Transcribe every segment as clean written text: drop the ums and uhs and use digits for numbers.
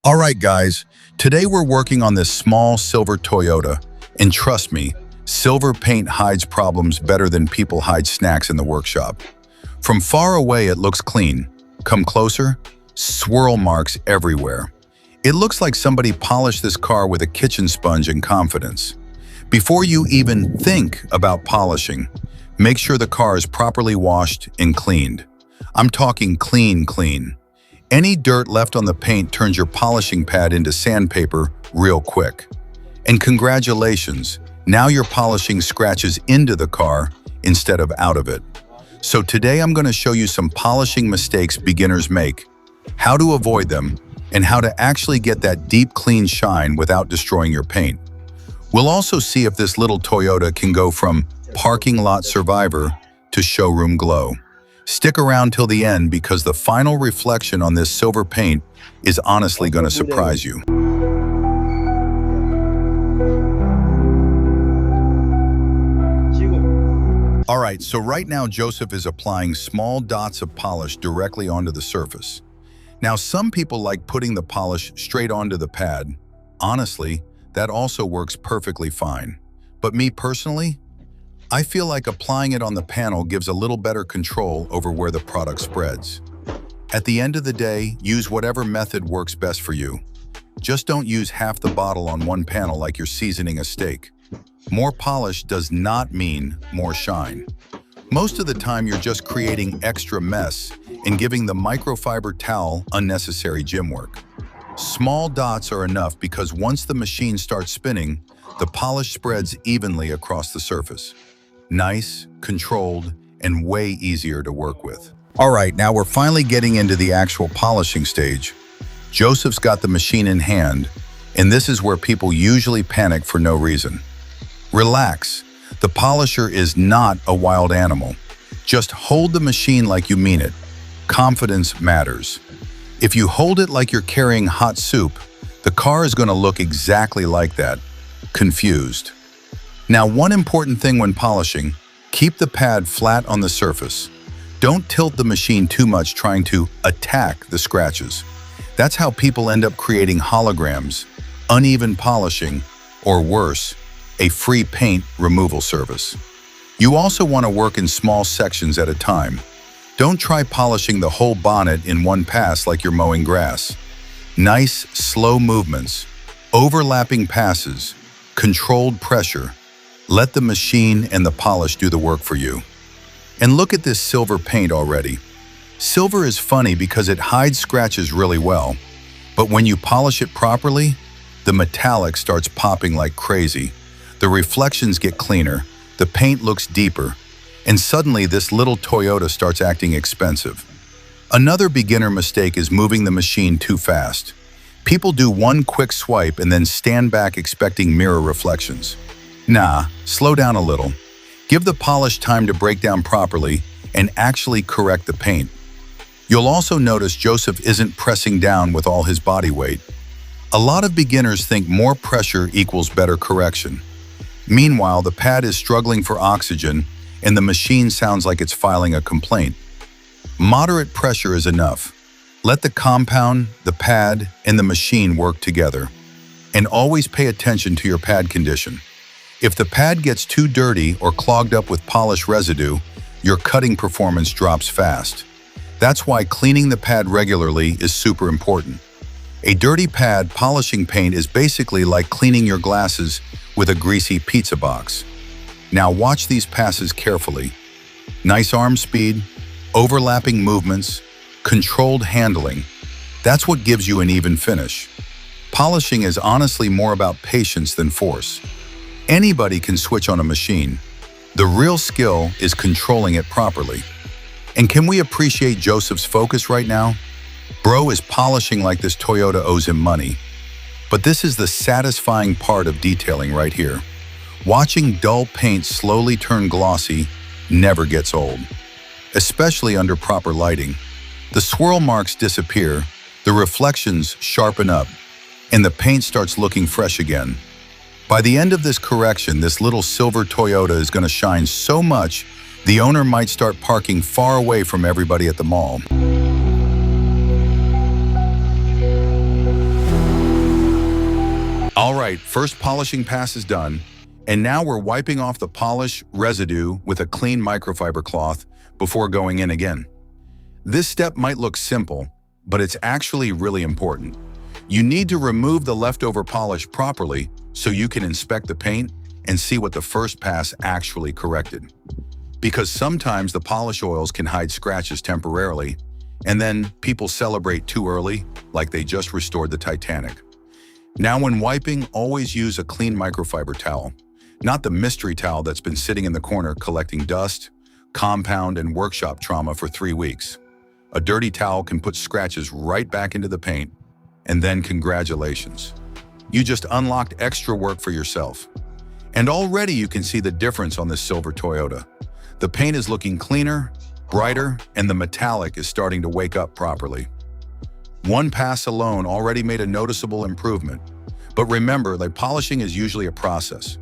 All right, guys, today we're working on this small silver Toyota, and trust me, silver paint hides problems better than people hide snacks in the workshop. From far away, it looks clean. Come closer, swirl marks everywhere. It looks like somebody polished this car with a kitchen sponge in confidence. Before you even think about polishing, make sure the car is properly washed and cleaned. I'm talking clean. Any dirt left on the paint turns your polishing pad into sandpaper real quick. And congratulations, now your polishing scratches into the car instead of out of it. So today I'm going to show you some polishing mistakes beginners make, how to avoid them, and how to actually get that deep clean shine without destroying your paint. We'll also see if this little Toyota can go from parking lot survivor to showroom glow. Stick around till the end because the final reflection on this silver paint is honestly going to surprise you. All right, so right now Joseph is applying small dots of polish directly onto the surface. Now some people like putting the polish straight onto the pad. Honestly, that also works perfectly fine. But me personally, I feel like applying it on the panel gives a little better control over where the product spreads. At the end of the day, use whatever method works best for you. Just don't use half the bottle on one panel like you're seasoning a steak. More polish does not mean more shine. Most of the time, you're just creating extra mess and giving the microfiber towel unnecessary gym work. Small dots are enough because once the machine starts spinning, the polish spreads evenly across the surface. Nice, controlled, and way easier to work with. All right, now we're finally getting into the actual polishing stage. Joseph's got the machine in hand, and this is where people usually panic for no reason. Relax, the polisher is not a wild animal. Just hold the machine like you mean it. Confidence matters. If you hold it like you're carrying hot soup, the car is going to look exactly like that, confused. Now, one important thing when polishing, keep the pad flat on the surface. Don't tilt the machine too much trying to attack the scratches. That's how people end up creating holograms, uneven polishing, or worse, a free paint removal service. You also want to work in small sections at a time. Don't try polishing the whole bonnet in one pass like you're mowing grass. Nice, slow movements, overlapping passes, controlled pressure. Let the machine and the polish do the work for you. And look at this silver paint already. Silver is funny because it hides scratches really well, but when you polish it properly, the metallic starts popping like crazy. The reflections get cleaner, the paint looks deeper, and suddenly this little Toyota starts acting expensive. Another beginner mistake is moving the machine too fast. People do one quick swipe and then stand back expecting mirror reflections. Nah, slow down a little. Give the polish time to break down properly and actually correct the paint. You'll also notice Joseph isn't pressing down with all his body weight. A lot of beginners think more pressure equals better correction. Meanwhile, the pad is struggling for oxygen and the machine sounds like it's filing a complaint. Moderate pressure is enough. Let the compound, the pad, and the machine work together. And always pay attention to your pad condition. If the pad gets too dirty or clogged up with polish residue, your cutting performance drops fast. That's why cleaning the pad regularly is super important. A dirty pad polishing paint is basically like cleaning your glasses with a greasy pizza box. Now watch these passes carefully. Nice arm speed, overlapping movements, controlled handling. That's what gives you an even finish. Polishing is honestly more about patience than force. Anybody can switch on a machine. The real skill is controlling it properly. And can we appreciate Joseph's focus right now? Bro is polishing like this Toyota owes him money. But this is the satisfying part of detailing right here. Watching dull paint slowly turn glossy never gets old, especially under proper lighting. The swirl marks disappear, the reflections sharpen up, and the paint starts looking fresh again. By the end of this correction, this little silver Toyota is going to shine so much, the owner might start parking far away from everybody at the mall. All right, first polishing pass is done, and now we're wiping off the polish residue with a clean microfiber cloth before going in again. This step might look simple, but it's actually really important. You need to remove the leftover polish properly so you can inspect the paint and see what the first pass actually corrected. Because sometimes the polish oils can hide scratches temporarily, and then people celebrate too early, like they just restored the Titanic. Now when wiping, always use a clean microfiber towel, not the mystery towel that's been sitting in the corner collecting dust, compound, and workshop trauma for 3 weeks. A dirty towel can put scratches right back into the paint, and then congratulations. You just unlocked extra work for yourself. And already you can see the difference on this silver Toyota. The paint is looking cleaner, brighter, and the metallic is starting to wake up properly. One pass alone already made a noticeable improvement. But remember that polishing is usually a process.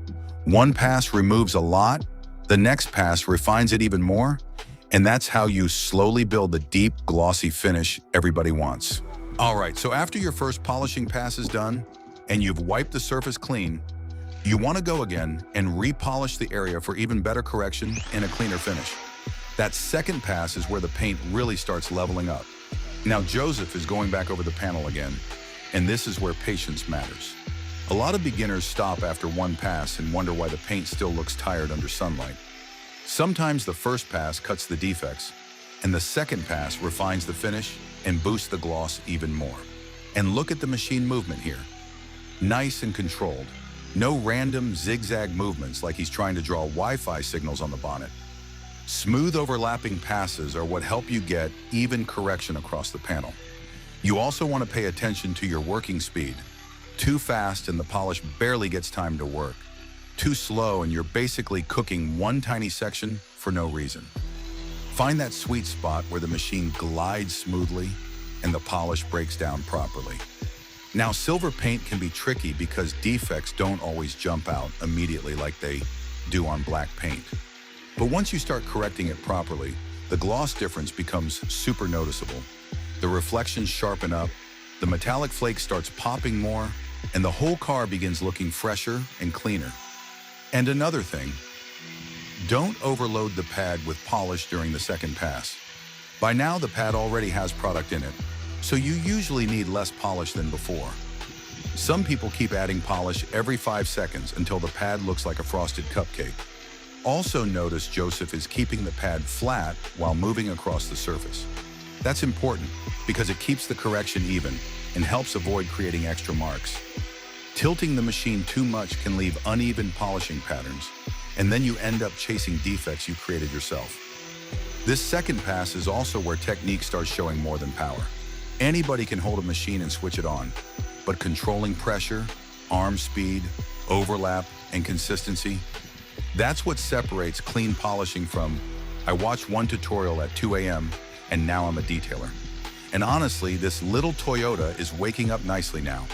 One pass removes a lot, the next pass refines it even more, and that's how you slowly build the deep, glossy finish everybody wants. All right, so after your first polishing pass is done and you've wiped the surface clean, you want to go again and repolish the area for even better correction and a cleaner finish. That second pass is where the paint really starts leveling up. Now Joseph is going back over the panel again, and this is where patience matters. A lot of beginners stop after one pass and wonder why the paint still looks tired under sunlight. Sometimes the first pass cuts the defects, and the second pass refines the finish and boosts the gloss even more. And look at the machine movement here. Nice and controlled. No random zigzag movements like he's trying to draw Wi-Fi signals on the bonnet. Smooth overlapping passes are what help you get even correction across the panel. You also want to pay attention to your working speed. Too fast and the polish barely gets time to work. Too slow and you're basically cooking one tiny section for no reason. Find that sweet spot where the machine glides smoothly and the polish breaks down properly. Now, silver paint can be tricky because defects don't always jump out immediately like they do on black paint. But once you start correcting it properly, the gloss difference becomes super noticeable. The reflections sharpen up, the metallic flake starts popping more, and the whole car begins looking fresher and cleaner. And another thing, don't overload the pad with polish during the second pass. By now, the pad already has product in it, so you usually need less polish than before. Some people keep adding polish every 5 seconds until the pad looks like a frosted cupcake. Also notice Joseph is keeping the pad flat while moving across the surface. That's important because it keeps the correction even and helps avoid creating extra marks. Tilting the machine too much can leave uneven polishing patterns, and then you end up chasing defects you created yourself. This second pass is also where technique starts showing more than power. Anybody can hold a machine and switch it on, but controlling pressure, arm speed, overlap, and consistency, that's what separates clean polishing from, I watched one tutorial at 2 a.m. and now I'm a detailer. And honestly, this little Toyota is waking up nicely now.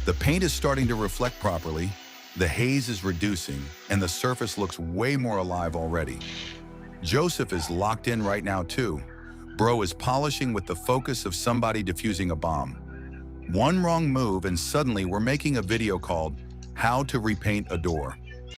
The paint is starting to reflect properly, the haze is reducing, and the surface looks way more alive already. Joseph is locked in right now too. Bro is polishing with the focus of somebody defusing a bomb. One wrong move and suddenly we're making a video called How to Repaint a Door.